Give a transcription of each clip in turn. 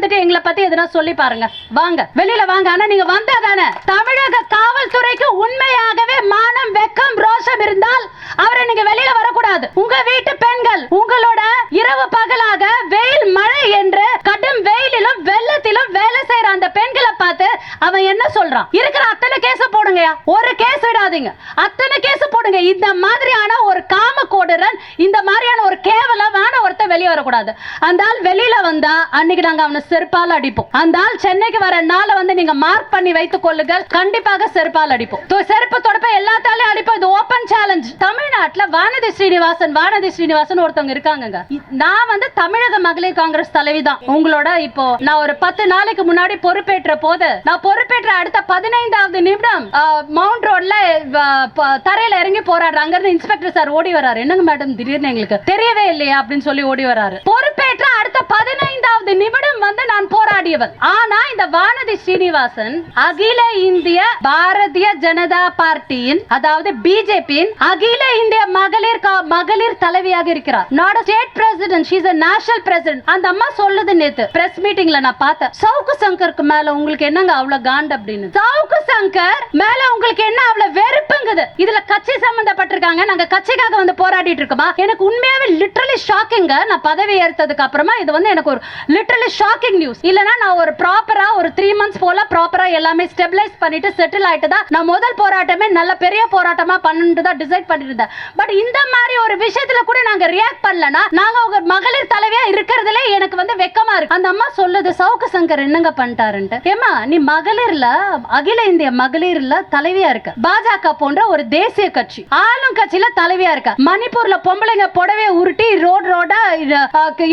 வந்துட்டு எங்களை பத்தி எதுனா சொல்லி பாருங்க. வாங்க வெளியில வாங்க. ஆனா நீங்க வந்தாதானே தமிழக காவல்துறைக்கு உண்மையாகவே மானம், வெக்கம், ரோஷம் இருந்தால் அவரை நீங்க வெளியில வரக்கூடாது. உங்க வீட்டு பெண்கள் உங்களோட இரவு பகலாக வெயில் மழை என்று கடும் வெயிலிலும் வெள்ளத்திலும் வேலை செய்யற அந்த பெண்களை பார்த்து அவன் என்ன சொல்றான்? இருக்கிற அத்தனை கேஸ் போடுங்க, ஒரு கேஸ் விடாதீங்க, அத்தனை கேஸ் போடுங்க. இந்த மாதிரியான ஒரு காம கோடரன், இந்த மாதிரியான ஒரு கேவலமான ஒருத்த வெளியே வரக்கூடாது. அந்த ஆள் வெளியில வந்தா அன்னைக்கு நாங்க அவனை செருப்பால் அடிப்போம். அந்த ஆள் சென்னைக்கு வர நாளை வந்து நீங்க மார்க் பண்ணி வைத்துக் கொள்ளுங்கள். கண்டிப்பாக செருப்பால் அடிப்போம். செருப்பு தொடப்ப எல்லாத்தாலையும் அடிப்போம். இது ஓபன் சேலஞ்ச். தமிழ்நாட்டுல வானதி ஸ்ரீனிவாசன் ஒருத்தவங்க இருக்காங்க. நான் வந்து தமிழக மகளிர் காங்கிரஸ் தலைவி தான். உங்களோட இப்போ நான் ஒரு 10 நாளைக்கு முன்னாடி பொறுப்பேற்ற போது, நான் பொறுப்பேற்ற அடுத்த 15வது நிமிடம் மவுண்ட் ரோட்ல தரையில இறங்கி போராடுற அங்க இருந்து இன்ஸ்பெக்டர் சார் ஓடி வராரு. என்னங்க மேடம் திடீர்னு எங்களுக்கு தெரியவே இல்லையா அப்படின்னு சொல்லி ஓடி வராரு. பொறுப்பேற்ற அடுத்த 15வது நிமிடம் வந்து நான் போராடியவன். ஆனா இந்த வானதி ஸ்ரீனிவாசன் அகில இந்திய பாரதிய ஜனதா பார்ட்டியின், அதாவது பிஜேபியின் அகில இந்திய மகளிர் தலைவியாக இருக்கிறார். Not a state president, she is a national president. அந்த அம்மா சொல்லுது நேத்து பிரஸ் மீட்டிங்ல நான் பார்த்தேன். சவுக்கு சங்கருக்கு மேல உங்களுக்கு என்னங்க அவ்வளவு காண்ட் அப்படின்னு. சவுக்கு சங்கர் மேல உங்களுக்கு என்ன அவ்வளவு வெறுப்புங்குது? இதுல கட்சி சம்பந்தப்பட்டிருக்காங்க. நாங்க கட்சிக்காக வந்து போராடிட்டு இருக்கோமா? எனக்கு உண்மையாவே லிட்டரலி ஷாக்கிங்க. நான் பதவி ஏற்றதுக்கு அப்புறமா இது வந்து எனக்கு ஒரு லிட்டரலி ஷாக்கிங் நியூஸ். இல்லனா நான் ஒரு ப்ராப்பரா ஒரு 3 months போல ப்ராப்பரா எல்லாமே ஸ்டெபிலைஸ் பண்ணிட்டு செட்டில் ஆயிட்டு தான் நான் முதல் போராட்டமே நல்ல பெரிய போராட்டமா பண்ணிட்டு தான் டிசைட் பண்ணிட்டு இருந்தேன். பட் இந்த மாதிரி ஒரு விஷயத்துல கூட நாங்க ரியாக்ட் பண்ணலனா நாங்க உங்க மகளிர் தலைவியா இருக்கிறதுல எனக்கு வந்து வெக்கமா இருக்கு. அந்த அம்மா சொல்லுது சவுக்கு சங்கர் என்னங்க பண்ணிட்டாருன்னு. ஏமா நீ மகளிர்ல அகில இந்திய மகளிர்ல தலைவியா இருக்க. பாஜக போன்ற ஒரு தேசிய கட்சி ஆளும் கட்சியில தலைவியா இருக்க. மணிப்பூர்ல பொம்பளைங்க புடவை உருட்டி ரோடா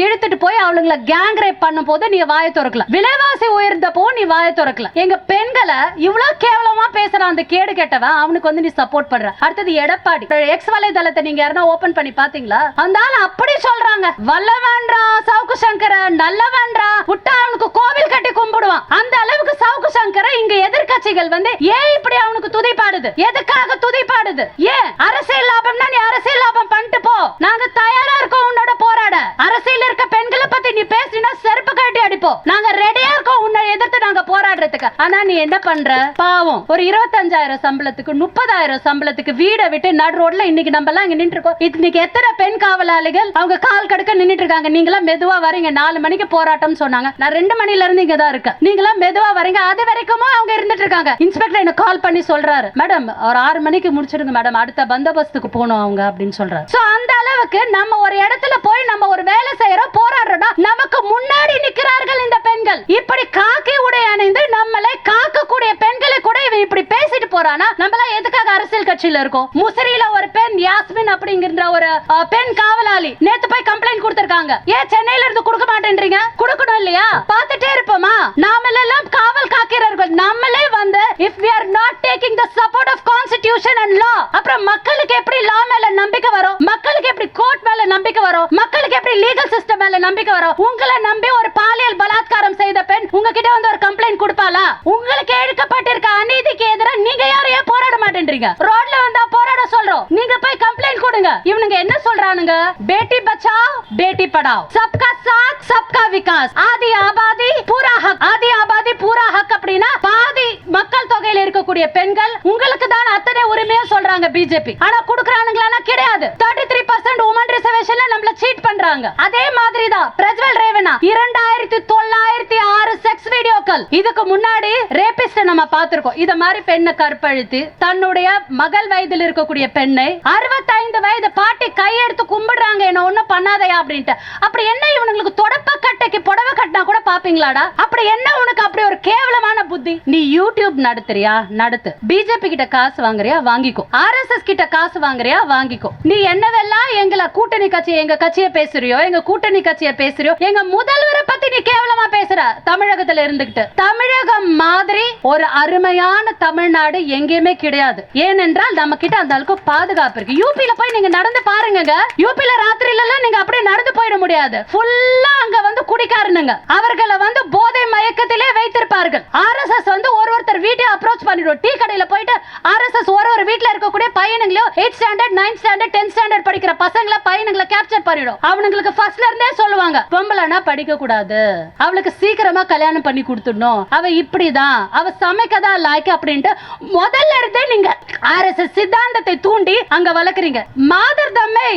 இழுத்துட்டு போய் அவளுங்களை கேங் ரேப் பண்ணும் போது நீ வாயை திறக்கல. விலைவாசி உயர்ந்தப்போ நீ வாயை திறக்கல. எங்க பெண்களை இவ்வளவு கேவலமா பேசுற அந்த கேடு கெட்டவன் அவனுக்கு வந்து நீ சப்போர்ட் பண்ற. அடுத்தது எடப்பாடி எக்ஸ் வலைதளத்தை நீங்க யாரா ஓபன் பண்ணி பாத்தீங்களா? அந்த ஆள் அப்படி சொல்றாங்க, வல்லவன்றா சவுக்கு சங்கர நல்லவன்றா விட்டா அவனுக்கு கோவில் கட்டி கும்பிடுவான். அந்த அளவுக்கு சவுக்கு சங்கர இங்க எதிர்க்கட்சிகள் வந்து ஏன் இப்படி அவனுக்கு துதிப்பாடுது? எதுக்காக துதிப்பாடுது? ஏன் அரசியல் லாபம்னா நீ அரசியல் லாபம் பண்ணிட்டு போ, நாங்க தயாரா இருக்கோம் உன்னோட போராட. அரசியல் இருக்க பெண்களை பத்தி நீ பேசினா செருப்பு கட்டி அடிப்போம். நாங்க ரெடியா இருக்கோம் உன்னை எதிர்த்து நாங்க போராடுறதுக்கு. ஆனா நீ என்ன பண்ற? பாவம் ஒரு 25,000 சம்பளத்துக்கு 30,000 சம்பளத்துக்கு வீடை விட்டு நடு ரோட்ல இன்னைக்கு நம்ம எல்லாம் இங்க நின்று இருக்கோம். இன்னைக்கு எத்தனை பெண் காவலாளிகள் அவங்க கால் கடுக்க நின்னுட்டு இருக்காங்க. நீங்களா மெதுவா வரீங்க. 4 மணிக்கு போராட்டம் சொன்னாங்க. நான் 2 மணில இருந்து இங்க தான் இருக்கேன். நீங்களா மெதுவா வரீங்க. அது வரைக்கும் அவங்க இருந்துட்டு இருக்காங்க. இன்ஸ்பெக்டர் எனக்கு கால் பண்ணி சொல்றாரு, மேடம் ஒரு 6 மணிக்கு முடிச்சிருங்க மேடம், அடுத்த பந்தோபஸ்துக்கு போகணும் அவங்க அப்படின்னு சொல்றாரு. சோ அந்த அளவுக்கு நம்ம ஒரு இடத்துல போய் நம்ம ஒரு வேலை செய்யறோம், போராடுறோம், நமக்கு முன்னாடி நிக்கிறார்கள் இந்த பெண்கள். இப்படி காக்கி உடை அணிந்து நம்மளை காக்கக்கூடிய பெண்களை கூட இவன் இப்படி பேசிட்டு போறானா? நம்மள எதுக்காக அரசியல் கட்சியில இருக்கோம்? முசிறியில ஒரு பெண் யாஸ்மின் அப்படிங்கிற ஒரு பெண் காவலாளி நேத்து போய் கம்ப்ளைண்ட் கொடுத்திருக்காங்க. ஏன் சென்னையில இருந்து கொடுக்க மாட்டேன்றீங்க? கொடுக்கணும் இல்லையா? பார்த்துட்டே இருப்போமா? நாமெல்லாம் காவல் காக்கிறவர்கள். நம்மளே வந்து if we are not taking the support of constitution and law, அப்புறம் மக்களுக்கு எப்படி லா மேல நம்பிக்கை வரும்? மக்களுக்கு எப்படி கோர்ட் மேல நம்பிக்கை வரும்? மக்களுக்கு எப்படி லீகல் சிஸ்டம் மேல நம்பிக்கை வரும்? உங்களை நம்பி ஒரு பாலியல் பலாத்காரம் செய்த பெண் உங்ககிட்ட வந்து ஒரு கம்ப்ளைண்ட் கொடுப்பாளா? உங்களுக்கு எடுக்கப்பட்டிருக்க அநீதிக்கு எதிராக நீங்க யாரையும் போராட மாட்டேன்றீங்க. ரோட்ல வந்தா போராட சொல்றோம், நீங்க போய் கம்ப்ளைண்ட் கொடுங்க. இவனுங்க என்ன சொல்றானுங்க? பேட்டி பச்சாவ் பேட்டி படாவ், சப்கா சாத் சப்கா விகாஸ், ஆதி ஆபாதி பூரா ஹக். ஆதி ஆபாதி பூரா ஹக் அப்படின்னா பாதி மக்கள் தொகையில இருக்கக்கூடிய பெண்கள் உங்களுக்கு தான் அத்தனை உரிமையும் சொல்றாங்க பிஜேபி. ஆனா குடுக்குறானுங்களா? கிடையாது. 33% உமன் ரிசர்வேஷன்ல நம்மள சீட் பண்றாங்க. அதே மாதிரி தான் பிரஜ்வல் ரேவண்ணா 2906 செக்ஸ் வீடியோக்கள். இதுக்கு முன்னாடி ரேபிஸ்ட் நம்ம பார்த்திருக்கோம். இத மாதிரி பெண்ணை கற்பழித்து தன்னுடைய மகள் வயதில் இருக்கக்கூடிய பெண்ணை 65 வயது பாட்டி கையெடுத்து கும்பிடுறாங்க, என்ன ஒண்ணும் பண்ணாதையா அப்படின்ட்டு. அப்படி என்ன இவனுங்களுக்கு தொடப்ப கட்டைக்கு புடவை கட்டினா கூட பாப்பீங்களாடா? அப்படி என்ன உனக்கு அப்படி ஒரு கேவலமான புத்தி? நீ யூடியூப் நடத்துறியா? நடத்து. பிஜேபி கிட்ட காசு வாங்குறியா? வாங்கிக்கோ. ஆர்எஸ்எஸ் கிட்ட காசு வாங்குறியா? வாங்கிக்கோ. நீ என்னவெல்லாம் எங்களை கூட்டணி கட்சி, எங்க கட்சியை பேசுறியோ, எங்க கூட்டணி கட்சியை பேசுறியோ, எங்க முதல்வரை பத்தி நீ கேவலமா பேசுற. தமிழகத்துல இருந்துகிட்டு தமிழகம் மாதிரி ஒரு அருமையான தமிழ்நாடு எங்கேயுமே கிடையாது. ஏனென்றால் நம்ம கிட்ட அந்த அளவுக்கு பாதுகாப்பு இருக்கு. யூபில போய் நீங்க நடந்து பாருங்க. யூபில ராத்திரில எல்லாம் நீங்க அப்படியே நடந்து போயிட முடியாது. ஃபுல்லா அங்க வந்து குடிக்காரனுங்க. அவர்களை வந்து போதை மயக்கத்திலே வைத்திருப்பார்கள். ஆர்எஸ்எஸ் வந்து ஒருத்தர் ஒரு வீட்டை அப்ரோச் பண்ணிடுவோம். டீ கடையில போயிட்டு ஆர்எஸ்எஸ் ஒரு வீட்டுல இருக்கக்கூடிய பையனுங்களோ 8th standard 9th standard 10th standard படிக்கிற பசங்களை பையனுங்களை கேப்சர் பண்ணிடும். அவனுங்களுக்கு ஃபர்ஸ்ட்ல இருந்தே சொல்லுவாங்க, பொம்பளைனா படிக்க கூடாது, அவளுக்கு சீக்கிரமா கல்யாணம் பண்ணி கொடுத்துடணும், அவ இப்படிதான், அவ சமைக்கதான் லாய்க்கு அப்படின்ட்டு முதல்ல இருந்தே நீங்க ஆர்எஸ்எஸ் சித்தாந்தத்தை தூண்டி அங்க வளர்க்குறீங்க. மாதர் தம்மை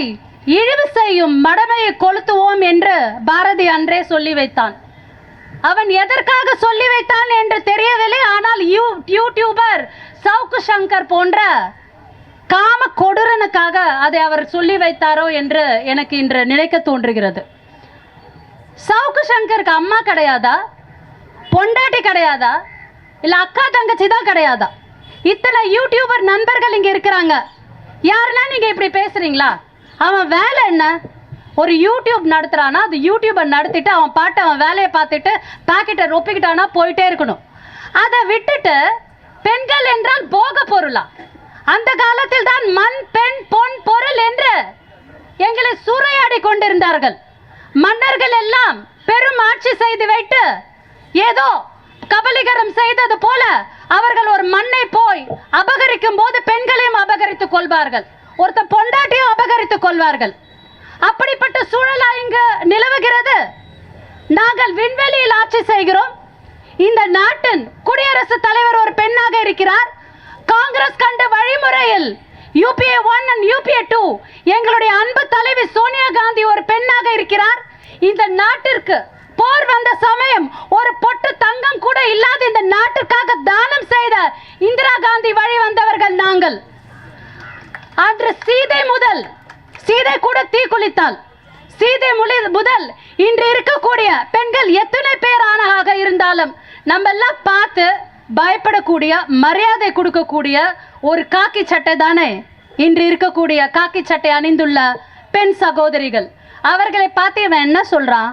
இழிவு செய்யும் மடமையை கொளுத்துவோம் என்று பாரதி அன்றே சொல்லி வைத்தான். அவன் எதற்காக சொல்லி வைத்தான் என்று தெரியவில்லை. ஆனால் யூடியூபர் சவுக்கு சங்கர் போன்ற காம கொடூரனுக்காக அதை அவர் சொல்லி வைத்தாரோ என்று எனக்கு இன்று நினைக்க தோன்றுகிறது. சவுக்கு சங்கருக்கு அம்மா கிடையாதா, பொண்டாட்டி கிடையாதா, இல்ல அக்கா தங்கச்சி தான் கிடையாதா? இத்தனை யூடியூபர் நண்பர்கள் இங்க இருக்கிறாங்க. யாருன்னா நீங்க இப்படி பேசுறீங்களா? அவன் வேலை என்ன? ஒரு யூடியூப் நடத்துறானா, அது யூடியூபை நடத்திட்டு அவன் பாட்டு அவன் வேலையை பார்த்துட்டு பாக்கெட்டை ரொப்பிக்கிட்டானா போயிட்டே இருக்கணும். அதை விட்டுட்டு பெண்கள் என்றால் போக பொருளா? அந்த காலத்தில் தான் மண் பெண் பொன் பொருள் என்று எங்களை சூறையாடி கொண்டிருந்தார்கள். மன்னர்கள் எல்லாம் பெரும் ஆட்சி செய்து வைத்து ஏதோ கபலீகரம் செய்தது போல அவர்கள் ஒரு மண்ணை போய் அபகரிக்கும் போது பெண்களையும் அபகரித்துக் கொள்வார்கள், ஒருத்த பொண்டாட்டியும் அபகரித்துக் கொள்வார்கள். அப்படிப்பட்ட சூழலா இங்கு நிலவுகிறது. நாங்கள் விண்வெளியில் ஆட்சி செய்கிறோம். இந்த நாட்டின் குடியரசுத் தலைவர் ஒரு பெண்ணாக இருக்கிறார். காங்கிரஸ் கண்ட வழிமுறையில் UPA 1 and UPA 2 எங்களுடைய அன்பு தலைவி சோனியா காந்தி ஒரு பெண்ணாக இருக்கிறார். இந்த நாட்டிற்கு போர் வந்த சமயம் ஒரு பொட்டு தங்கம் கூட இல்லாத இந்த நாட்டிற்காக தானம் செய்த இந்திரா காந்தி வழி வந்தவர்கள் நாங்கள். அன்று சீதை கூட தீக்குளித்தால். சீதை முதல் இன்று இருக்கக்கூடிய பெண்கள் எத்தனை பேர் ஆணாக இருந்தாலும் நம்ம எல்லாம் பார்த்து பயப்படக்கூடிய, மரியாதை கொடுக்கக்கூடிய ஒரு காக்கி சட்டை தானே இன்று இருக்கக்கூடிய காக்கி சட்டை அணிந்துள்ள பெண் சகோதரிகள். அவர்களை பார்த்து இவன் என்ன சொல்றான்?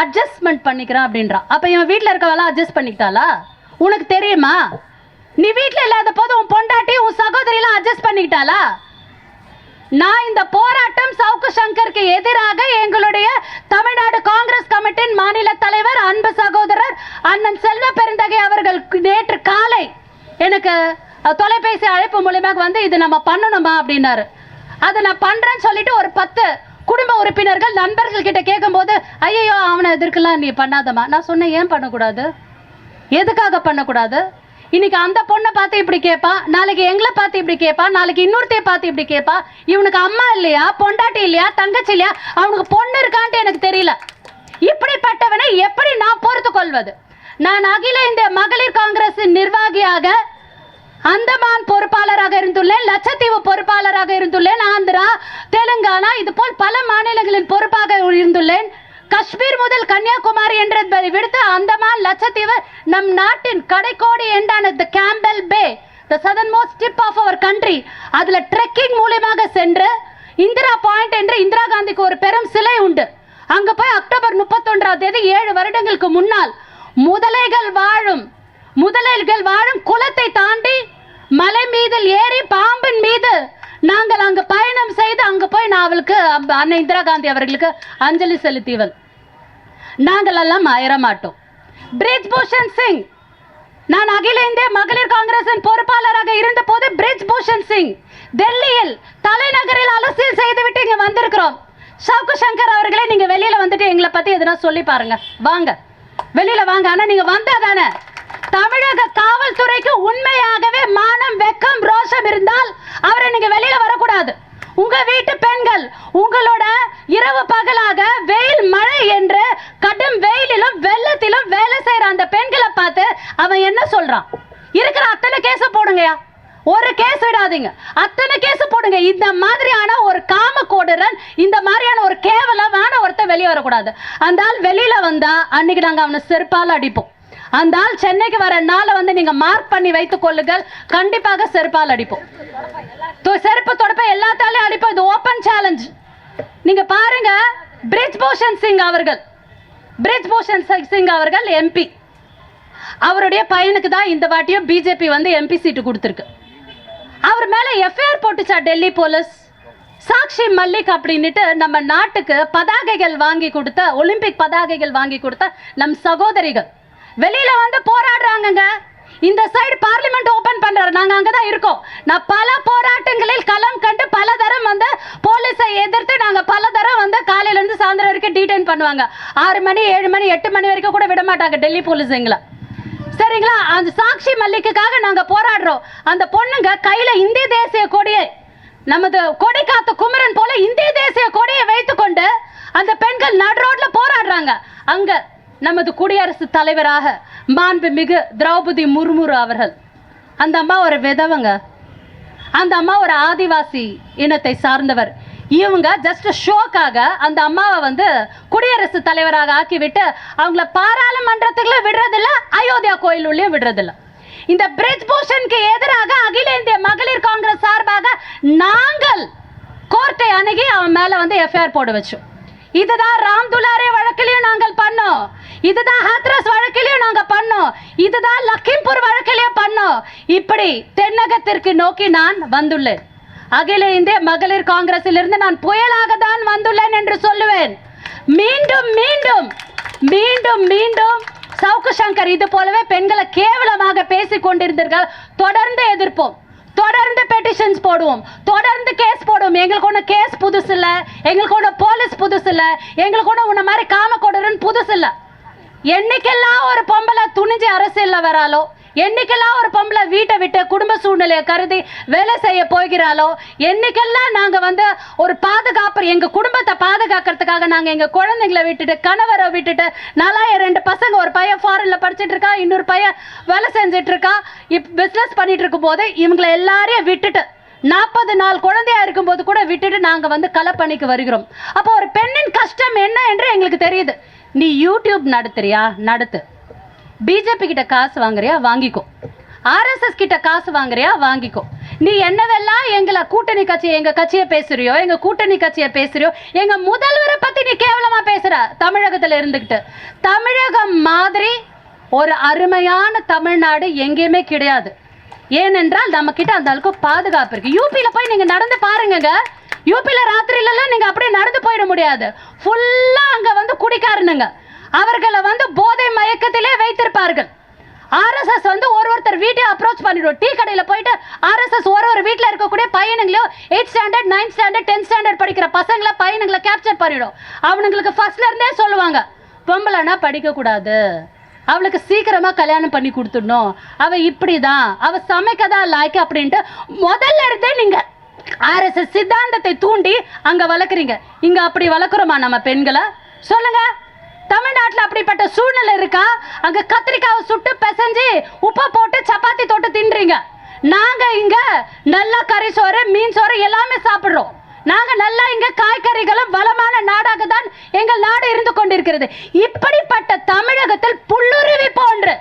அட்ஜஸ்ட்மெண்ட் பண்ணிக்கிறான் அப்படின்றான். அப்ப இவன் வீட்டில் இருக்கவெல்லாம் அட்ஜஸ்ட் பண்ணிக்கிட்டாளா? உனக்கு தெரியுமா? நீ வீட்டில் இல்லாத போது உன் பொண்டாட்டி உன் சகோதரியெல்லாம் அட்ஜஸ்ட் பண்ணிக்கிட்டாளா? நான் இந்த போராட்டம் சவுக்கு சங்கருக்கு எதிராக எங்களுடைய தமிழ்நாடு காங்கிரஸ் கமிட்டியின் மாநில தலைவர் அன்பு சகோதரர் அண்ணன் செல்வ பெருந்தகை அவர்கள் நேற்று காலை எனக்கு தொலைபேசி அழைப்பு மூலமாக வந்து இது நம்ம பண்ணணுமா அப்படின்னாரு. அதை நான் பண்றேன்னு சொல்லிட்டு ஒரு 10 குடும்ப உறுப்பினர்கள் நண்பர்கள் கிட்ட கேட்கும் போது, ஐயோ அவனை எதிர்க்கலாம், நீ பண்ணாதமா. நான் சொன்னேன், ஏன் பண்ணக்கூடாது? எதுக்காக பண்ணக்கூடாது? இன்னைக்கு அந்த பொண்ணை பார்த்து இப்படி கேட்பா, நாளைக்கு எங்களை பார்த்து இப்படி கேட்பா, நாளைக்கு இன்னொருத்தைய பார்த்து இப்படி கேட்பா. இவனுக்கு அம்மா இல்லையா, பொண்டாட்டி இல்லையா, தங்கச்சி இல்லையா, அவனுக்கு பொண்ணு இருக்கான்ட்டு எனக்கு தெரியல. இப்படிப்பட்டவனை எப்படி நான் பொறுத்து கொள்வது? நான் அகில இந்திய மகளிர் காங்கிரஸ் நிர்வாகியாக அந்தமான் பொறுப்பாளராக இருந்துள்ளேன், லட்சத்தீவு பொறுப்பாளராக இருந்துள்ளேன், ஆந்திரா, தெலுங்கானா இது போல் பல மாநிலங்களின் பொறுப்பாக இருந்துள்ளேன். காஷ்மீர் முதல் கன்னியாகுமரி என்றதை விடுத்து அந்தமான் லட்சத்தீவு நம் நாட்டின் கடைக்கோடி என்றான the Campbell Bay, the southernmost tip of our country, அதுல ட்ரெக்கிங் மூலமாக சென்று இந்திரா பாயிண்ட் என்று இந்திரா காந்திக்கு ஒரு பெரும் சிலை உண்டு. அங்க போய் அக்டோபர் 31ஆம் தேதி 7 வருடங்களுக்கு முன்னால் முதலைகள் வாழும் குளத்தை தாண்டி மலை மீதில் ஏறி பாம்பின் மீது நாங்கள் அங்கு பயணம் செய்து அங்கு போய் நான் அவளுக்கு அன்னை இந்திரா காந்தி அவர்களுக்கு அஞ்சலி செலுத்தியவள். நாங்கள் எல்லாம் அயர மாட்டோம். பிரிஜ்பூஷன் சிங், நான் அகில இந்திய மகளிர் காங்கிரசின் பொறுப்பாளராக இருந்த போது பிரிஜ்பூஷன் சிங் டெல்லியில் தலைநகரில் அரசியல் செய்துவிட்டு இங்க வந்திருக்கிறோம். சவுக்கு சங்கர் அவர்களே, நீங்க வெளியில வந்துட்டு எங்களை பத்தி எதுனா சொல்லி பாருங்க. வாங்க, வெளியில வாங்க. ஆனா நீங்க வந்தாதானே தமிழக காவல்துறைக்கு உண்மையாகவே மானம், வெக்கம், ரோஷம் இருந்தால் அவரை நீங்க வெளியில வரக்கூடாது. உங்க வீட்டு பெண்கள் உங்களோட இரவு பகலாக வெயில் மழை என்று கடும் வெயிலிலும் வெள்ளத்திலும் வேலை செய்யற அந்த பெண்களை பார்த்து அவன் என்ன சொல்றான்? இருக்கிற அத்தனை கேஸ போடுங்கயா, ஒரு கேஸ் விடாதீங்க, அத்தனை கேஸ் போடுங்க. இந்த மாதிரியான ஒரு காம கோடரன், இந்த மாதிரியான ஒரு கேவலமான ஒருத்தர் வெளியே வரக்கூடாது. அந்த ஆள் வெளியில வந்தா அன்னைக்கு நாங்க அவனை செருப்பால் அடிப்போம். அந்த ஆள் சென்னைக்கு வர நாளை வந்து நீங்க மார்க் பண்ணி வைத்துக் கொள்ளுங்கள். கண்டிப்பாக செருப்பால் அடிப்போம். செருப்பு தொடப்ப எல்லாத்தாலையும் அடிப்போம். இது ஓபன் சேலஞ்ச். நீங்க பாருங்க, பிரிஜ்பூஷன் சிங் அவர்கள் எம்பி. அவருடைய பையனுக்கு தான் இந்த வாட்டியும் பிஜேபி வந்து எம்பி சீட்டு கொடுத்திருக்கு. அவர் மேல எஃப்ஐஆர் போட்டுச்சா டெல்லி போலீஸ். சாக்ஷி மல்லிக் அப்படின்னுட்டு நம்ம நாட்டுக்கு பதாகைகள் வாங்கி கொடுத்த, ஒலிம்பிக் பதாகைகள் வாங்கி கொடுத்த நம் சகோதரிகள் வெளியில வந்து போராடுறாங்க. இந்த சைடு பார்லிமெண்ட் ஓபன் பண்றாரு, நாங்க அங்கதான் இருக்கோம். நான் பல போராட்டங்களில் களம் கண்டு பல தரம் வந்து போலீஸை எதிர்த்து நாங்க பல தரம் வந்து காலையில இருந்து சாயந்தரம் வரைக்கும் டீடைன் பண்ணுவாங்க. 6 மணி 7 மணி 8 மணி வரைக்கும் கூட விட மாட்டாங்க டெல்லி போலீஸ் எங்களை. சரிங்களா? அந்த சாக்ஷி மல்லிக்குக்காக நாங்க போராடுறோம். அந்த பொண்ணுங்க கையில இந்திய தேசிய கொடியை, நமது கொடி காத்த குமரன் போல இந்திய தேசிய கொடியை வைத்துக்கொண்டு அந்த பெண்கள் நடு ரோட்ல போராடுறாங்க. அங்க நமது குடியரசுத் தலைவராக மாண்புமிகு திரௌபதி முர்மு அவர்கள், அந்த அம்மா ஒரு விதவங்க, அந்த அம்மா ஒரு ஆதிவாசி இனத்தை சார்ந்தவர். இவங்க ஜஸ்ட் ஷோக்காக அந்த அம்மாவை வந்து குடியரசுத் தலைவராக ஆக்கிவிட்டு அவங்கள பாராளுமன்றத்துக்குள்ள விடுறதில்ல, அயோத்தியா கோயில் உள்ளே விடுறதில்ல. இந்த பிரிஜ் பூஷனுக்கு எதிராக அகில இந்திய மகளிர் காங்கிரஸ் சார்பாக நாங்கள் கோர்ட்டை அணுகி அவன் மேல வந்து எஃப்ஐஆர் போட வச்சோம். இதுதான் ராம் துலாரே வழக்கிலையும் நாங்கள் பண்ணோம், இதுதான் ஹாத்ரஸ் வழக்கிலையும் நாங்க பண்ணோம், இதுதான் லக்கிம்பூர் வழக்கிலையும் பண்ணோம். இப்படி தென்னகத்திற்கு நோக்கி நான் வந்துள்ளேன். அகில இந்திய மகளிர் காங்கிரஸில் இருந்து நான் புயலாக தான் வந்துள்ளேன் என்று சொல்லுவேன். மீண்டும் மீண்டும் மீண்டும் மீண்டும் சவுக்கு சங்கர் இது போலவே பெண்களை கேவலமாக பேசிக் கொண்டிருந்தீர்கள். தொடர்ந்து எதிர்ப்போம், தொடர்ந்து பெட்டிஷன்ஸ் போடுவோம், தொடர்ந்து கேஸ் போடுவோம். எங்களுக்கு ஒன்றும் கேஸ் புதுசு இல்லை, எங்களுக்கு ஒன்றும் போலீஸ் புதுசு இல்லை, எங்களுக்கு ஒன்றும் உன்ன மாதிரி காம கொடுறன்னு புதுசு இல்லை. என்னைக்கெல்லாம் ஒரு பொம்பளை துணிஞ்சு அரசியலில் வராலோ, என்னைக்கெல்லாம் ஒரு பொம்பளை வீட்டை விட்டு குடும்ப சூழ்நிலையை கருதி வேலை செய்ய போகிறாலோ, என்னைக்கெல்லாம் நாங்கள் வந்து ஒரு பாதுகாப்பு, எங்கள் குடும்பத்தை பாதுகாக்கிறதுக்காக நாங்கள் எங்கள் குழந்தைங்களை விட்டுட்டு கணவரை விட்டுட்டு, நல்லா 2 பசங்க, ஒரு பையன் ஃபாரின்ல படிச்சுட்டு இருக்கா, இன்னொரு பையன் வேலை செஞ்சுட்டு இருக்கா, பிஸ்னஸ் பண்ணிட்டு இருக்கும் போது இவங்களை எல்லாரையும் விட்டுட்டு 40 நாள் குழந்தையா இருக்கும்போது கூட விட்டுட்டு நாங்கள் வந்து களப்பணிக்கு வருகிறோம். அப்போ ஒரு பெண்ணின் கஷ்டம் என்ன என்று எங்களுக்கு தெரியுது. நீ யூடியூப் நடத்துறியா, நடத்து. பிஜேபி கிட்ட காசு வாங்குறியா, வாங்கிக்கோ. ஆர்எஸ்எஸ் கிட்ட காசு வாங்குறியா, வாங்கிக்கோ. நீ என்னவெல்லாம் எங்களை கூட்டணி கட்சி, எங்க கட்சியை பேசுறியோ, எங்க கூட்டணி கட்சியை பேசுறியோ, எங்க முதல்வரை பத்தி நீ கேவலமா பேசுற. தமிழகத்துல இருந்துகிட்டு தமிழகம் மாதிரி ஒரு அருமையான தமிழ்நாடு எங்கேயுமே கிடையாது. ஏனென்றால் நம்ம கிட்ட அந்த அளவுக்கு பாதுகாப்பு இருக்கு. யூபியில போய் நீங்க நடந்து பாருங்க, யூபியில ராத்திரியிலலாம் நீங்க அப்படியே நடந்து போயிட முடியாது. ஃபுல்லா அங்க வந்து குடிக்காரனுங்க, அவர்களை வந்து போதை மயக்கத்திலே வைத்திருப்பார்கள். ஆர்எஸ்எஸ் வந்து ஒருத்தர் வீட்டை அப்ரோச் பண்ணிடுவோம். டீ கடையில் போயிட்டு ஆர்எஸ்எஸ் ஒரு வீட்டில் இருக்கக்கூடிய பையனுங்களோ 8th standard 9th standard 10th standard படிக்கிற பசங்களை பையனுங்களை கேப்சர் பண்ணிடும். அவனுங்களுக்கு ஃபர்ஸ்ட்ல இருந்தே சொல்லுவாங்க, பொம்பளைனா படிக்கக்கூடாது, அவளுக்கு சீக்கிரமா கல்யாணம் பண்ணி கொடுத்துடணும், அவ இப்படிதான், அவ சமைக்கதான் லாய்க்கு அப்படின்ட்டு முதல்ல இருந்தே நீங்க ஆர்எஸ்எஸ் சித்தாந்தத்தை தூண்டி அங்க வளர்க்குறீங்க. இங்க அப்படி வளர்க்குறோமா நம்ம பெண்களை? சொல்லுங்க. தமிழ்நாட்டில் அப்படிப்பட்ட சூழ்நிலை இருக்கா? அங்க கத்திரிக்காவை சுட்டு பிசைஞ்சு உப்பை போட்டு சப்பாத்தி தொட்டு தின்றீங்க. நாங்க இங்க நல்லா கறி சோறு மீன் சோறு எல்லாமே சாப்பிடுறோம். நாங்க நல்லா இங்க காய்கறிகளும் வளமான நாடாக தான் எங்கள் நாடு இருந்து கொண்டிருக்கிறது. இப்படிப்பட்ட தமிழகத்தில் புல்லுருவி போன்று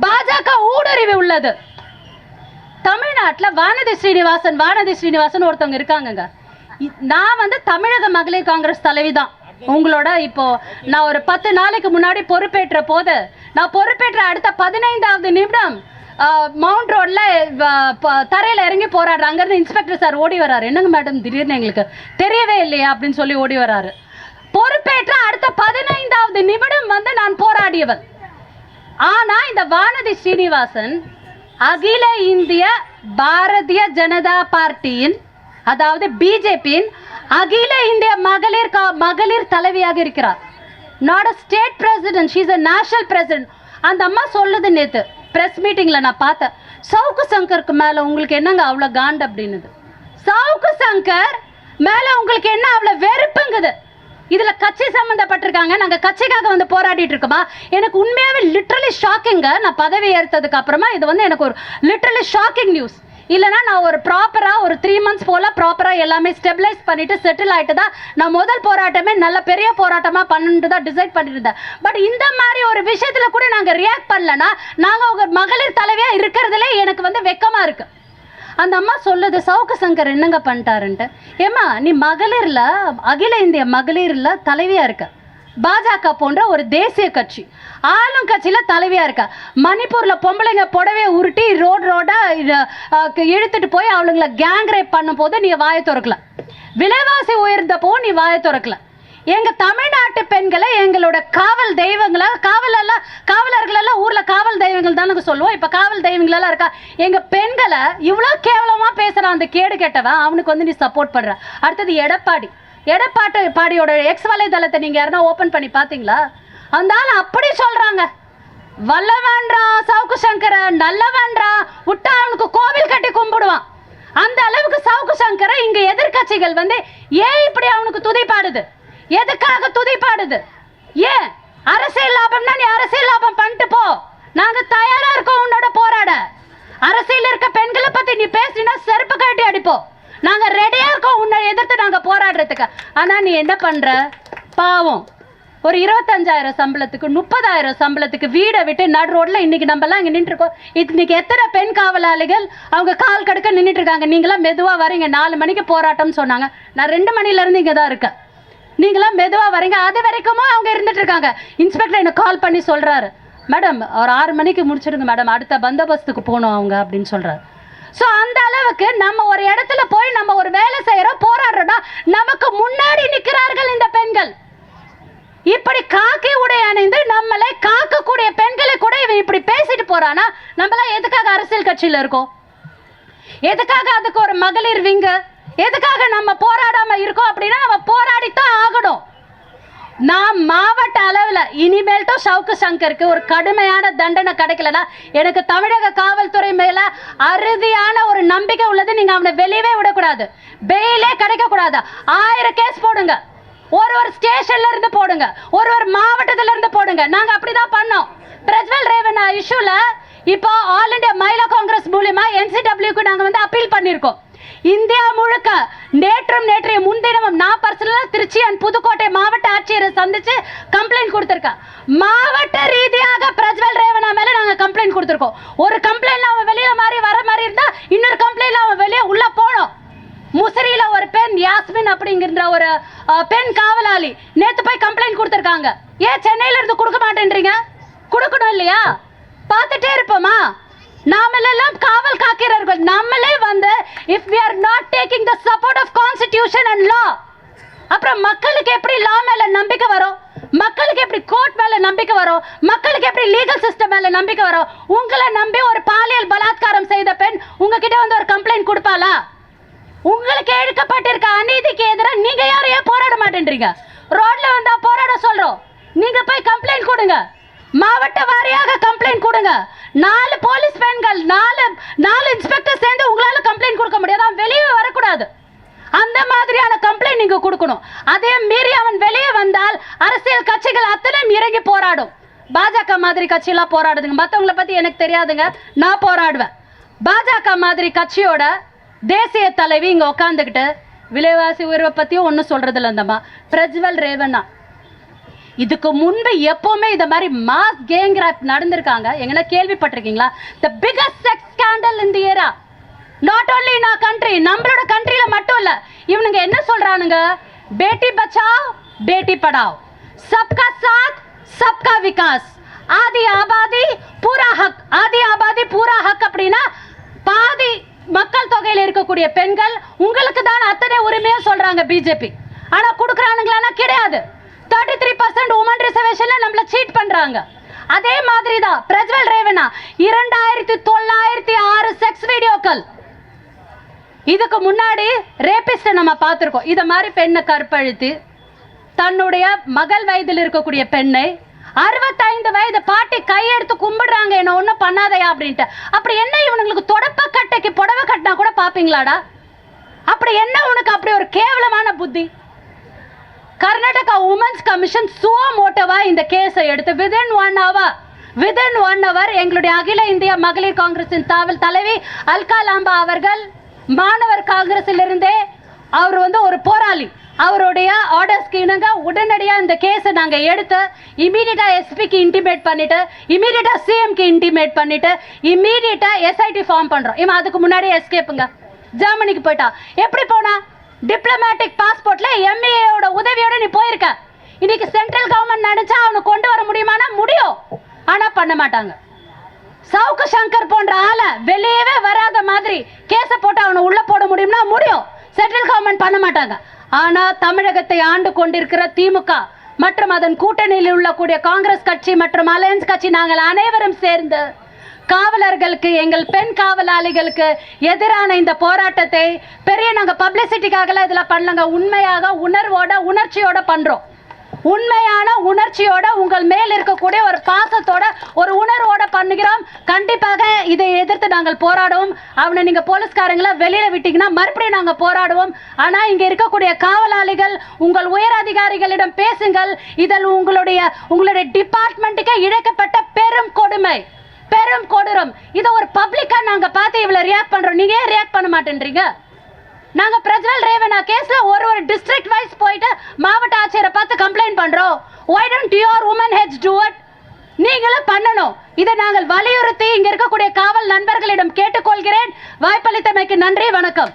பாஜக ஊடுருவி உள்ளது. தமிழ்நாட்டில் வானதி ஸ்ரீனிவாசன் ஒருத்தவங்க இருக்காங்க. நான் வந்து தமிழக மகளிர் காங்கிரஸ் தலைவி தான். உங்களோட இப்போ நான் ஒரு 10 நாளைக்கு முன்னாடி பொறுப்பேற்ற போது, நான் பொறுப்பேற்ற அடுத்த 15வது நிமிடம் மவுண்ட் ரோட்ல தரையில இறங்கி போராடுற. அங்கிருந்து இன்ஸ்பெக்டர் சார் ஓடி வராரு, என்னங்க மேடம் திடீர்னு எங்களுக்கு தெரியவே இல்லையா அப்படின்னு சொல்லி ஓடி வராரு. பொறுப்பேற்ற அடுத்த 15வது நிமிடம் வந்து நான் போராடியவன். ஆனா இந்த வானதி ஸ்ரீனிவாசன் அகில இந்திய பாரதிய ஜனதா பார்ட்டியின், அதாவது பிஜேபியின் அகில இந்திய மகளிர் தலைவியாக இருக்கிறார். Not a state president, she is a national president. அந்த அம்மா சொல்லுது, நேத்து பிரஸ் மீட்டிங்ல நான் பார்த்தேன், சவுக்கு சங்கருக்கு மேல உங்களுக்கு என்னங்க அவ்வளவு காண்ட் அப்படின்னுது. சவுக்கு சங்கர் மேல உங்களுக்கு என்ன அவ்வளவு வெறுப்புங்குது? இதுல கட்சி சம்பந்தப்பட்டிருக்காங்க, நாங்க கட்சிக்காக வந்து போராடிட்டு இருக்கோமா? எனக்கு உண்மையாவே லிட்டரலி ஷாக்கிங்க. நான் பதவி ஏற்றதுக்கு அப்புறமா இது வந்து எனக்கு ஒரு லிட்டரலி ஷாக்கிங் நியூஸ். இல்லைனா நான் ஒரு ப்ராப்பரா ஒரு 3 months போல ப்ராப்பரா எல்லாமே ஸ்டெபிலைஸ் பண்ணிட்டு செட்டில் ஆயிட்டு தான் நான் முதல் போராட்டமே நல்ல பெரிய போராட்டமா பண்ணிட்டு தான் டிசைட் பண்ணிருந்தேன். பட் இந்த மாதிரி ஒரு விஷயத்துல கூட நாங்க ரியாக்ட் பண்ணலன்னா நாங்க உங்க மகளிர் தலைவியா இருக்கிறதுல எனக்கு வந்து வெக்கமா இருக்கு. அந்த அம்மா சொல்லுது, சவுக்கு சங்கர் என்னங்க பண்ணிட்டாருன்ட்டு. ஏமா நீ மகளிர்ல அகில இந்திய மகளிர்ல தலைவியா இருக்க, பாஜக போன்ற ஒரு தேசிய கட்சி ஆளும் கட்சியில தலைவியா இருக்க. மணிப்பூர்ல பொம்பளைங்க புடவைய உருட்டி ரோடா இழுத்துட்டு போய் அவளுங்களை கேங் ரேப் பண்ணும் போது நீ வாயை திறக்கல. விலைவாசி உயர்ந்த போ நீ வாயை திறக்கல. எங்க தமிழ்நாட்டு பெண்களை எங்களோட காவல் தெய்வங்களா, காவலர்கள் எல்லாம் ஊர்ல காவல் தெய்வங்கள் தெய்வங்கள் தானே சொல்லுவோம். இப்ப காவல் தெய்வங்களெல்லாம் இருக்கா? எங்க பெண்களை இவ்வளவு கேவலமா பேசுறான் அந்த கேடு கெட்டவன், அவனுக்கு வந்து நீ சப்போர்ட் பண்ற. அடுத்தது எடப்பாடியோட எக்ஸ் வலைதளத்தை நீங்க யாருன்னா ஓபன் பண்ணி பாத்தீங்களா? அந்த ஆள் அப்படி சொல்றாங்க, வல்லவன்றா சவுக்கு சங்கர நல்லவன்றா விட்டா அவனுக்கு கோவில் கட்டி கும்பிடுவான். அந்த அளவுக்கு சவுக்கு சங்கர இங்க எதிர்கட்சிகள் வந்து ஏன் இப்படி அவனுக்கு துதிப்பாடுது? எதுக்காக துதிப்பாடுது? ஏன்? அரசியல் லாபம்னா நீ அரசியல் லாபம் பண்ணிட்டு போ, நாங்க தயாரா இருக்கோம் உன்னோட போராட. அரசியல் இருக்க பெண்களை பத்தி நீ பேசினா செருப்பு கட்டி அடிப்போம், நாங்க ரெடியா இருக்கோம் உன்னை எதிர்த்து நாங்க போராடுறதுக்கு. ஆனா நீ என்ன பண்ற? பாவம், ஒரு 25,000 சம்பளத்துக்கு 30,000 சம்பளத்துக்கு வீடை விட்டு நடு ரோட்ல இன்னைக்கு நம்ம எல்லாம் இங்க நின்று இருக்கோம். இன்னைக்கு எத்தனை பெண் காவலாளிகள் அவங்க கால் கடுக்க நின்றுட்டு இருக்காங்க. நீங்களாம் மெதுவா வரீங்க, 4 மணிக்கு போராட்டம் சொன்னாங்க, நான் 2 மணில இருந்து இங்க தான் இருக்கேன். நீங்களாம் மெதுவா வரீங்க, அது வரைக்கும் அவங்க இருந்துட்டு இருக்காங்க. இன்ஸ்பெக்டர் எனக்கு கால் பண்ணி சொல்றாரு, மேடம் ஒரு 6 மணிக்கு முடிச்சிடுங்க மேடம், அடுத்த பந்தோபஸ்துக்கு போகணும் அவங்க அப்படின்னு சொல்றாரு. ஸோ அந்த அளவுக்கு நம்ம ஒரு இடத்துல போய் நம்ம ஒரு வேலை செய்யறோம், போராடுறோம்னா நமக்கு முன்னாடி நிற்கிறார்கள் இந்த பெண்கள். இப்படி காக்கி உடை அணிந்து நம்மளை காக்கக்கூடிய பெண்களை கூட இவன் இப்படி பேசிட்டு போறானா? நம்மளாம் எதுக்காக அரசியல் கட்சியில இருக்கோம்? எதுக்காக அதுக்கு ஒரு மகளிர் விங்க? எதுக்காக நம்ம போராடாம இருக்கோம்? அப்படின்னா நம்ம போராடித்தான் ஆகணும். நான் மாவட்ட அளவில் இனிமேல்ட்டும் சவுக்கு சங்கருக்கு ஒரு கடுமையான தண்டனை கிடைக்கலனா எனக்கு தமிழக காவல்துறை மேல அறுதியான ஒரு நம்பிக்கை உள்ளது. நீங்க அவனை வெளியவே விடக்கூடாது, பெயிலே கிடைக்க கூடாது. 1000 கேஸ் போடுங்க, ஒரு ஸ்டேஷன்ல இருந்து போடுங்க, ஒரு மாவட்டத்துல இருந்து போடுங்க. நாங்க அப்படிதான் பண்ணோம். பிரஜ்வல் ரேவண்ணா இஷ்யூல இப்போ ஆல் இந்தியா மಹಿಳಾ காங்கிரஸ் மூலமா NCWக்கு நாங்க வந்து அப்பீல் பண்ணிருக்கோம். இந்தியா முழுக்க நேற்றைய முன்தினமும் நான் பர்சனலா திருச்சி அண்ட் புதுக்கோட்டை மாவட்ட ஆட்சியரை சந்திச்சு கம்ப்ளைண்ட் கொடுத்திருக்கேன். மாவட்ட ரீதியாக பிரஜ்வல் ரேவண்ணா மேல நாங்க கம்ப்ளைண்ட் கொடுத்திருக்கோம். ஒரு கம்ப்ளைண்ட்ல அவன் வெளியில வர மாதிரி இருந்தா இன்னொரு கம்ப்ளைண்ட்ல அவன் வெளியே உள்ள போனோம். முசிறியில ஒரு பெண் யாஸ்மின் அப்படிங்கிற ஒரு பெண் காவலாளி நேத்து போய் கம்ப்ளைண்ட் கொடுத்திருக்காங்க. ஏன் சென்னையில இருந்து கொடுக்க மாட்டேன்றீங்க? கொடுக்கணும் இல்லையா? பார்த்துட்டே இருப்போமா? நாமெல்லாம் காவல் காக்கிறவர்கள். நம்மளே வந்து if we are not taking the support of constitution and law, அப்புறம் மக்களுக்கு எப்படி லா மேல நம்பிக்கை வரும்? மக்களுக்கு எப்படி கோர்ட் மேல நம்பிக்கை வரும்? மக்களுக்கு எப்படி லீகல் சிஸ்டம் மேல நம்பிக்கை வரும்? உங்களை நம்பி ஒரு பாலியல் பலாத்காரம் செய்த பெண் உங்ககிட்ட வந்து ஒரு கம்ப்ளைண்ட் கொடுப்பாளா? உங்களுக்கு எடுக்கப்பட்டிருக்க அநீதிக்கு எதிராக நீங்க யாரையே போராட மாட்டேன்றீங்க. ரோட்ல வந்தா போராட சொல்றோம், நீங்க போய் கம்ப்ளைண்ட் கொடுங்க. மாவட்ட வாரியாக கம்ப்ளைண்ட் கொடுங்க. 4 போலீஸ் பெண்கள் 4 இன்ஸ்பெக்டர் சேர்ந்து உங்களால கம்ப்ளைண்ட் கொடுக்க முடியாது. அவன் வெளியே வரக்கூடாது. அந்த மாதிரியான கம்ப்ளைண்ட் நீங்க கொடுக்கணும். அதே மீறி அவன் வெளியே வந்தால் அரசியல் கட்சிகள் அத்தனையும் இறங்கி போராடும். பாஜக மாதிரி கட்சியெல்லாம் போராடுதுங்க. மற்றவங்களை பத்தி எனக்கு தெரியாதுங்க, நான் போராடுவேன். பாஜக மாதிரி கட்சியோட தேசிய தலைவி இங்க உட்காந்துக்கிட்டு விலைவாசி உயர்வை பத்தியும் ஒன்னும் சொல்றது இல்லை. அந்தம்மா பிரஜ்வல் ரேவண்ணா இதுக்கு முன்பு எப்பவுமே இந்த மாதிரி மாஸ் கேங் ரேப் நடந்திருக்காங்க. எங்கன்னா கேள்விப்பட்டிருக்கீங்களா? the biggest sex scandal in the era, not only in our country, நம்மளோட கண்ட்ரியில மட்டும் இல்ல. இவனுங்க என்ன சொல்றானுங்க? பேட்டி பச்சாவ் பேட்டி படாவ், சப்கா சாத் சப்கா விகாஸ், ஆதி ஆபாதி பூரா ஹக். ஆதி ஆபாதி பூரா ஹக் அப்படின்னா பாதி மக்கள் தொகையில் இருக்கக்கூடிய பெண்கள் உங்களுக்கு தான் அத்தனை உரிமையும் சொல்றாங்க பிஜேபி. ஆனா கொடுக்குறானுங்களா? கிடையாது. 33% உமன் ரிசர்வேஷன்ல நம்மள சீட் பண்றாங்க. அதே மாதிரி தான் பிரஜ்வல் ரேவண்ணா 2906 செக்ஸ் வீடியோக்கள். இதுக்கு முன்னாடி ரேபிஸ்ட் நம்ம பார்த்திருக்கோம். இத மாதிரி பெண்ணை கற்பழித்து தன்னுடைய மகள் வயதில் இருக்கக்கூடிய பெண்ணை 65 வயது பாட்டி கையெடுத்து கும்பிடுறாங்க, என்ன ஒன்னும் பண்ணாதையா அப்படின்ட்டு. அப்படி என்ன இவனுங்களுக்கு தொடப்ப கட்டைக்கு புடவை கட்டினா கூட பாப்பீங்களாடா? அப்படி என்ன உனக்கு அப்படி ஒரு கேவலமான புத்தி? கர்நாடகா உமன்ஸ் கமிஷன் சுவோ மோட்டோவா இந்த கேஸை எடுத்து within 1 hour எங்களுடைய அகில இந்திய மகளிர் காங்கிரசின் தலைவி அல்கா லாம்பா அவர்கள் மாணவர் காங்கிரஸில் இருந்தே அவர் வந்து ஒரு போராளி, அவருடைய ஆர்டர்ஸ்க்கு இணங்க உடனடியா இந்த கேஸை நாங்க எடுத்து இமீடியட்டா எஸ்பிக்கு இன்டிமேட் பண்ணிட்டு இமீடியட்டா சிஎம்க்கு இன்டிமேட் பண்ணிட்டு இமீடியட்டா எஸ்ஐடி ஃபார்ம் பண்றோம். இவன் அதுக்கு முன்னாடி எஸ்கேப்புங்க, ஜெர்மனிக்கு போயிட்டா. எப்படி போனா? டிப்ளமேட்டிக் பாஸ்போர்ட்ல எம்ஏயோட உதவியோட நீ போயிருக்க. இன்னைக்கு சென்ட்ரல் கவர்மெண்ட் நினைச்சா அவனை கொண்டு வர முடியுமானா? முடியும், ஆனா பண்ண மாட்டாங்க. சவுக்கு சங்கர் போன்ற ஆளை வெளியவே வராத மாதிரி கேஸ போட்டு அவனை உள்ள போட முடியும்னா முடியும். சென்ட்ரல் கவர்மெண்ட் பண்ண மாட்டாங்க. ஆனா தமிழகத்தை ஆண்டு கொண்டிருக்கிற திமுக மற்றும் அதன் கூட்டணியில் உள்ளக்கூடிய காங்கிரஸ் கட்சி மற்றும் அலையன்ஸ் கட்சி நாங்கள் அனைவரும் சேர்ந்து காவலர்களுக்கு, எங்கள் பெண் காவலாளிகளுக்கு எதிரான இந்த போராட்டத்தை பெரிய நாங்க பப்ளிசிட்டிக்காக இதுல பண்ணலங்க. உண்மையாக உணர்வோட உணர்ச்சியோட பண்றோம். உண்மையான உணர்ச்சியோட உங்கள் மேல் இருக்கக்கூடிய ஒரு பாசத்தோட ஒரு உணர்வோட பண்ணுகிறோம். கண்டிப்பாக இதை எதிர்த்து நாங்கள் போராடுவோம். அவனை நீங்க போலீஸ்காரங்களை வெளியில விட்டீங்கன்னா மறுபடியும் நாங்க போராடுவோம். ஆனா இங்க இருக்கக்கூடிய காவலாளிகள், உங்கள் உயர் அதிகாரிகளிடம் பேசுங்கள். இதில் உங்களுடைய டிபார்ட்மெண்ட்டுக்கு இழைக்கப்பட்ட பெரும் கொடுமை, பெரும் கொடூரம். இதை ஒரு பப்ளிக்கா நாங்க பார்த்து இவ்வளவு ரியாக்ட் பண்றோம். நீங்க ஏன் ரியாக்ட் பண்ண மாட்டேன்றீங்க? நாங்க பிரஜ்வல் ரேவண்ணா கேஸ்ல ஒரு டிஸ்ட்ரிக்ட் வைஸ் போயிட்டு மாவட்ட ஆட்சியரை பார்த்து கம்ப்ளைண்ட் பண்றோம். why don't your women heads do it? நீங்களும் பண்ணணும். இதை நாங்கள் வலியுறுத்தி இங்க இருக்கக்கூடிய காவல் நண்பர்களிடம் கேட்டுக்கொள்கிறேன். வாய்ப்பளித்தமைக்கு நன்றி, வணக்கம்.